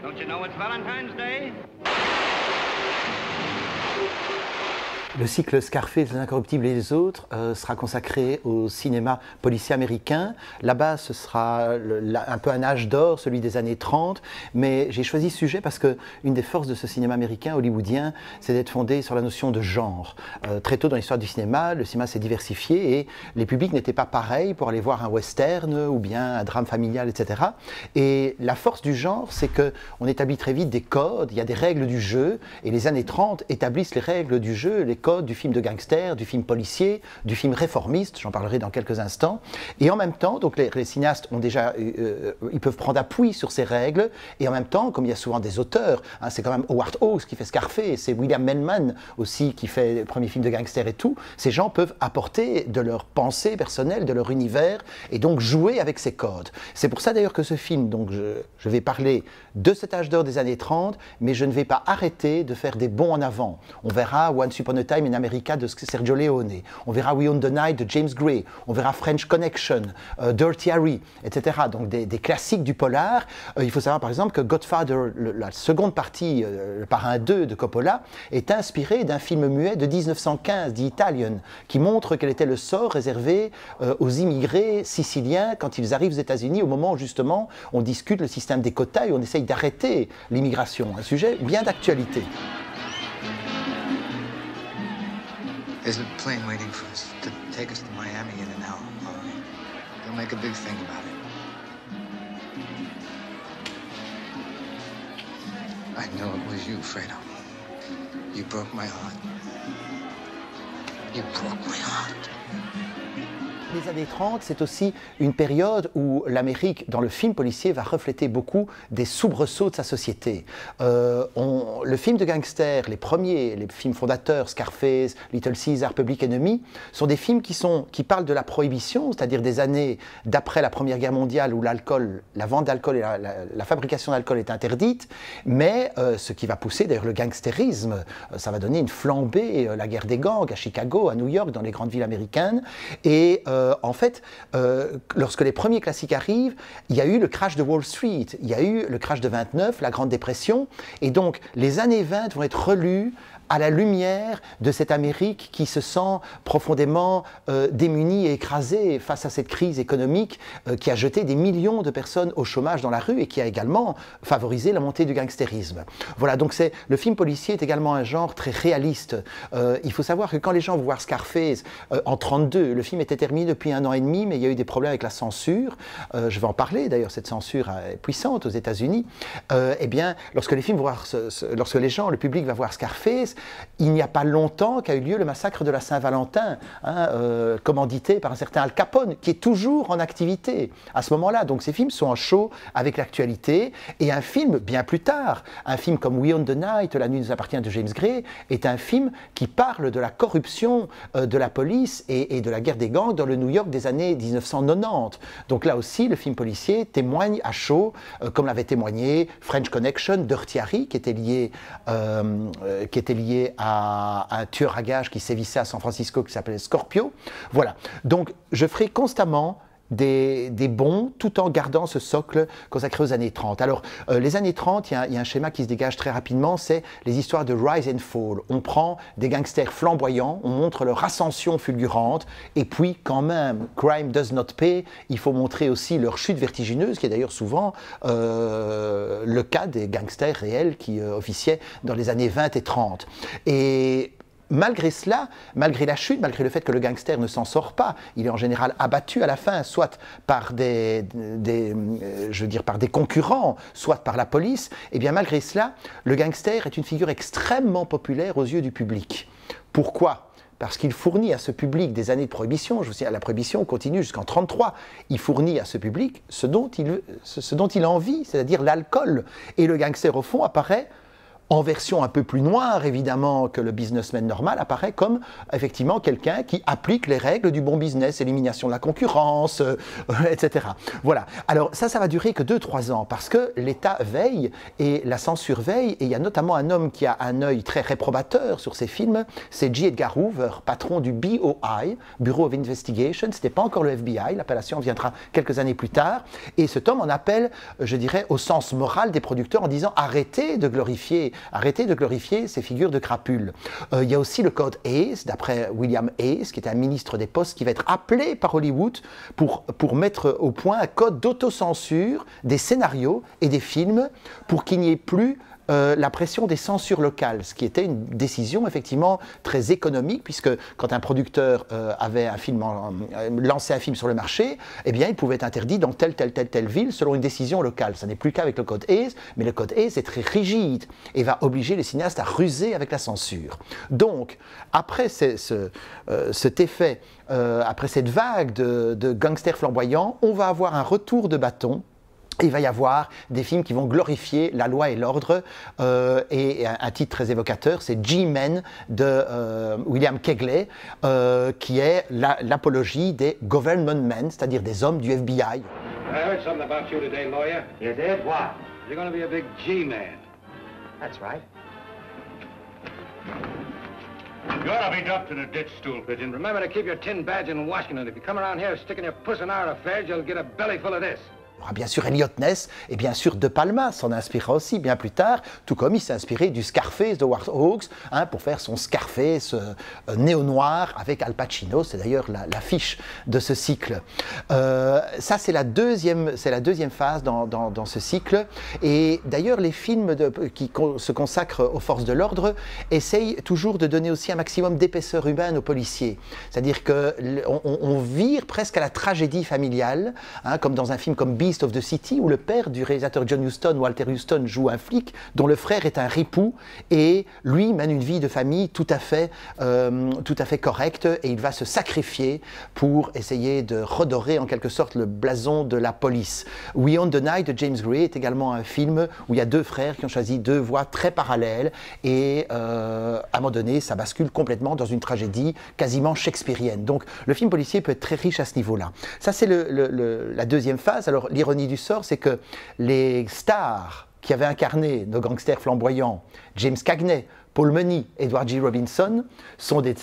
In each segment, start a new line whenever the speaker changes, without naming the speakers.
Don't you know it's Valentine's Day?
Le cycle Scarface, Les Incorruptibles et les autres sera consacré au cinéma policier américain. Là-bas, ce sera un peu un âge d'or, celui des années 30. Mais j'ai choisi ce sujet parce qu'une des forces de ce cinéma américain, hollywoodien, c'est d'être fondé sur la notion de genre. Très tôt dans l'histoire du cinéma, le cinéma s'est diversifié et les publics n'étaient pas pareils pour aller voir un western ou bien un drame familial, etc. Et la force du genre, c'est qu'on établit très vite des codes, il y a des règles du jeu. Et les années 30 établissent les règles du jeu, les codes du film de gangster, du film policier, du film réformiste, j'en parlerai dans quelques instants. Et en même temps, donc les cinéastes ont déjà, ils peuvent prendre appui sur ces règles, et en même temps, comme il y a souvent des auteurs, hein, c'est quand même Howard Hawks qui fait Scarface, c'est William Melman aussi qui fait le premier film de gangster et tout, ces gens peuvent apporter de leur pensée personnelle, de leur univers, et donc jouer avec ces codes. C'est pour ça d'ailleurs que ce film, donc je vais parler de cet âge d'or des années 30, mais je ne vais pas arrêter de faire des bonds en avant. On verra Once Upon a Time in America de Sergio Leone, on verra We Own the Night de James Gray, on verra French Connection, Dirty Harry, etc. Donc des classiques du polar. Il faut savoir par exemple que Godfather, la seconde partie, le parrain 2 de Coppola, est inspiré d'un film muet de 1915, The Italian, qui montre quel était le sort réservé aux immigrés siciliens quand ils arrivent aux États-Unis, au moment où justement on discute le système des quotas et on essaye d'arrêter l'immigration. Un sujet bien d'actualité.
There's a plane waiting for us to take us to Miami in an hour. They'll make a big thing about it. I know it was you, Fredo. You broke my heart. You broke my heart.
Les années 30, c'est aussi une période où l'Amérique, dans le film policier, va refléter beaucoup des soubresauts de sa société. Le film de gangster, les premiers, les films fondateurs, Scarface, Little Caesar, Public Enemy, sont des films qui parlent de la prohibition, c'est-à-dire des années d'après la Première Guerre mondiale où l'alcool, la vente d'alcool et la fabrication d'alcool est interdite, mais ce qui va pousser d'ailleurs le gangstérisme, ça va donner une flambée, la guerre des gangs à Chicago, à New York, dans les grandes villes américaines, et en fait, lorsque les premiers classiques arrivent, il y a eu le crash de Wall Street, il y a eu le crash de 29, la Grande Dépression, et donc les années 20 vont être relues à la lumière de cette Amérique qui se sent profondément démunie et écrasée face à cette crise économique qui a jeté des millions de personnes au chômage dans la rue et qui a également favorisé la montée du gangstérisme. Voilà, donc le film policier est également un genre très réaliste. Il faut savoir que quand les gens vont voir Scarface en 1932, le film était terminé depuis 1 an et demi, mais il y a eu des problèmes avec la censure. Je vais en parler d'ailleurs, cette censure est puissante aux États-Unis. Eh bien, lorsque les films vont voir, lorsque les gens, le public va voir Scarface, il n'y a pas longtemps qu'a eu lieu le massacre de la Saint-Valentin, hein, commandité par un certain Al Capone, qui est toujours en activité à ce moment-là. Donc ces films sont en show avec l'actualité. Et un film, bien plus tard, un film comme We Own the Night, La nuit nous appartient de James Gray, est un film qui parle de la corruption de la police et de la guerre des gangs dans le New York des années 1990. Donc là aussi, le film policier témoigne à chaud, comme l'avait témoigné French Connection, Dirty Harry, qui était lié à un tueur à gages qui sévissait à San Francisco qui s'appelait Scorpio. Voilà. Donc, je ferai constamment des bonds tout en gardant ce socle consacré aux années 30. Alors, les années 30, il y a un schéma qui se dégage très rapidement, c'est les histoires de rise and fall. On prend des gangsters flamboyants, on montre leur ascension fulgurante, et puis quand même, crime does not pay, il faut montrer aussi leur chute vertigineuse, qui est d'ailleurs souvent le cas des gangsters réels qui officiaient dans les années 20 et 30. Et malgré cela, malgré la chute, malgré le fait que le gangster ne s'en sort pas, il est en général abattu à la fin, soit par par des concurrents, soit par la police, et bien malgré cela, le gangster est une figure extrêmement populaire aux yeux du public. Pourquoi ? Parce qu'il fournit à ce public des années de prohibition, je vous dis, la prohibition continue jusqu'en 1933, il fournit à ce public ce dont il a envie, c'est-à-dire l'alcool. Et le gangster, au fond, apparaît en version un peu plus noire évidemment que le businessman normal, apparaît comme effectivement quelqu'un qui applique les règles du bon business, élimination de la concurrence, etc. Voilà. Alors ça va durer que 2-3 ans parce que l'État veille et la censure veille, et il y a notamment un homme qui a un œil très réprobateur sur ces films, c'est J. Edgar Hoover, patron du BOI, Bureau of Investigation. C'était pas encore le FBI, l'appellation viendra quelques années plus tard, et cet homme en appelle, je dirais, au sens moral des producteurs en disant arrêtez de glorifier ces figures de crapules. Il y a aussi le code Hayes, d'après William Hayes, qui est un ministre des Postes, qui va être appelé par Hollywood pour mettre au point un code d'autocensure des scénarios et des films pour qu'il n'y ait plus la pression des censures locales, ce qui était une décision effectivement très économique, puisque quand un producteur avait lancé un film sur le marché, eh bien il pouvait être interdit dans telle ville selon une décision locale. Ce n'est plus le cas avec le code Hayes, mais le code Hayes est très rigide et va obliger les cinéastes à ruser avec la censure. Donc, après cet effet, après cette vague de gangsters flamboyants, on va avoir un retour de bâton. Il va y avoir des films qui vont glorifier la loi et l'ordre, et un titre très évocateur, c'est G-Men de William Kegley, qui est l'apologie des government men, c'est-à-dire des hommes du FBI.
I heard something about you today, lawyer.
You did? What?
You're going to be a big G-man.
That's right.
You ought to be dumped in a ditch, stool pigeon. Remember to keep your tin badge in Washington. If you come around here sticking your puss in our affairs, you'll get a belly full of this.
Bien sûr Elliot Ness et bien sûr De Palma s'en inspirera aussi bien plus tard, tout comme il s'est inspiré du Scarface de Howard Hawks pour faire son Scarface néo-noir avec Al Pacino. C'est d'ailleurs l'affiche de ce cycle. Ça c'est la deuxième phase dans ce cycle, et d'ailleurs les films qui se consacrent aux forces de l'ordre essayent toujours de donner aussi un maximum d'épaisseur humaine aux policiers. C'est-à-dire qu'on vire presque à la tragédie familiale, comme dans un film comme Beast of the City, où le père du réalisateur John Huston, Walter Huston, joue un flic dont le frère est un ripou, et lui mène une vie de famille tout à fait correcte, et il va se sacrifier pour essayer de redorer en quelque sorte le blason de la police. We Own the Night de James Gray est également un film où il y a deux frères qui ont choisi deux voies très parallèles, et à un moment donné ça bascule complètement dans une tragédie quasiment shakespearienne. Donc le film policier peut être très riche à ce niveau-là. Ça c'est la deuxième phase. Alors l'ironie du sort, c'est que les stars qui avaient incarné nos gangsters flamboyants, James Cagney, Paul Mooney, Edward G. Robinson, sont des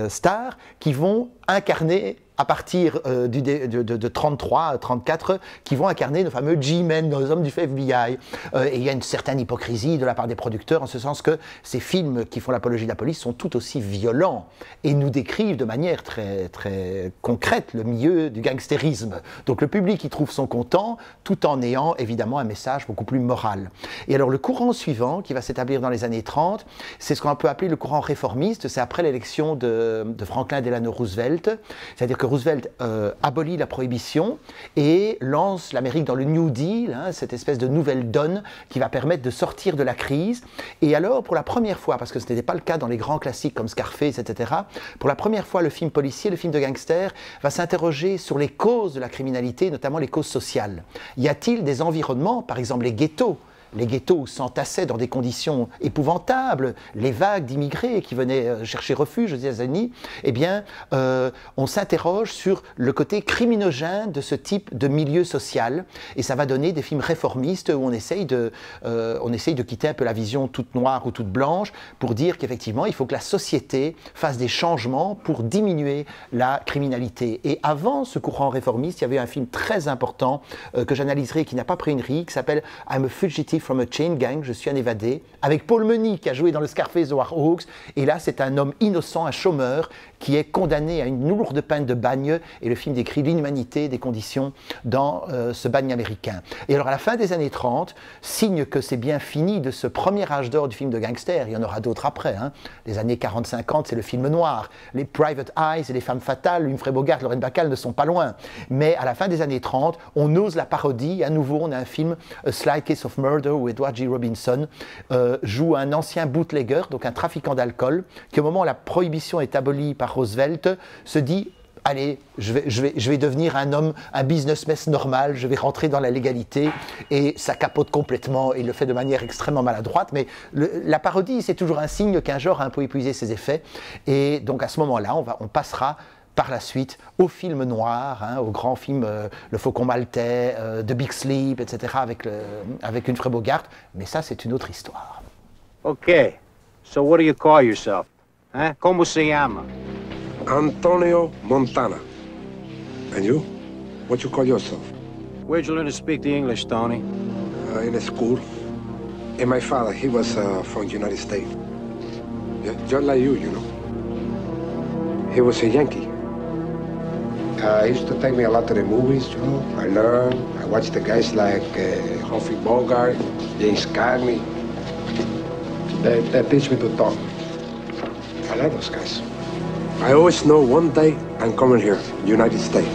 stars qui vont incarner à partir de 33, 34, qui vont incarner nos fameux G-Men, nos hommes du FBI. Et il y a une certaine hypocrisie de la part des producteurs, en ce sens que ces films qui font l'apologie de la police sont tout aussi violents et nous décrivent de manière très, très concrète le milieu du gangstérisme. Donc le public y trouve son content, tout en ayant évidemment un message beaucoup plus moral. Et alors le courant suivant, qui va s'établir dans les années 30, c'est ce qu'on peut appeler le courant réformiste. C'est après l'élection de Franklin Delano Roosevelt, c'est-à-dire que Roosevelt abolit la prohibition et lance l'Amérique dans le New Deal, cette espèce de nouvelle donne qui va permettre de sortir de la crise. Et alors, pour la première fois, parce que ce n'était pas le cas dans les grands classiques comme Scarface, etc., pour la première fois, le film policier, le film de gangster, va s'interroger sur les causes de la criminalité, notamment les causes sociales. Y a-t-il des environnements, par exemple les ghettos où s'entassaient dans des conditions épouvantables, les vagues d'immigrés qui venaient chercher refuge aux États-Unis, eh bien, on s'interroge sur le côté criminogène de ce type de milieu social, et ça va donner des films réformistes où on essaye de quitter un peu la vision toute noire ou toute blanche pour dire qu'effectivement, il faut que la société fasse des changements pour diminuer la criminalité. Et avant ce courant réformiste, il y avait un film très important que j'analyserai, qui n'a pas pris une rille, qui s'appelle I'm a Fugitive from a Chain Gang, je suis un évadé, avec Paul Mooney qui a joué dans le Scarface de Howard Hawks, et là c'est un homme innocent, un chômeur, qui est condamné à une lourde peine de bagne, et le film décrit l'inhumanité des conditions dans ce bagne américain. Et alors à la fin des années 30, signe que c'est bien fini de ce premier âge d'or du film de gangster, il y en aura d'autres après, les années 40-50 c'est le film noir, les Private Eyes et les Femmes Fatales, Humphrey Bogart, Lorraine Bacall ne sont pas loin, mais à la fin des années 30, on ose la parodie, à nouveau on a un film A Slight Case of Murder où Edward G. Robinson joue un ancien bootlegger, donc un trafiquant d'alcool, qui au moment où la prohibition est abolie par Roosevelt, se dit allez, je vais devenir un homme, un businessman normal, je vais rentrer dans la légalité, et ça capote complètement, il le fait de manière extrêmement maladroite, mais la parodie, c'est toujours un signe qu'un genre a un peu épuisé ses effets, et donc à ce moment-là, on passera par la suite au film noir, hein, au grand film Le Faucon Maltais, The Big Sleep, etc., avec une Humphrey Bogart, mais ça, c'est une autre histoire.
Okay, so what do you call yourself? Huh? Como se llama?
Antonio Montana. And you? What you call yourself?
Where'd you learn to speak the English, Tony?
In a school. And my father, he was from the United States. Yeah, just like you know. He was a Yankee. He used to take me a lot to the movies, you know. I learned. I watched the guys like Humphrey Bogart, James Cagney. They teach me to talk. I like those guys. I always know one day I'm coming here, United States.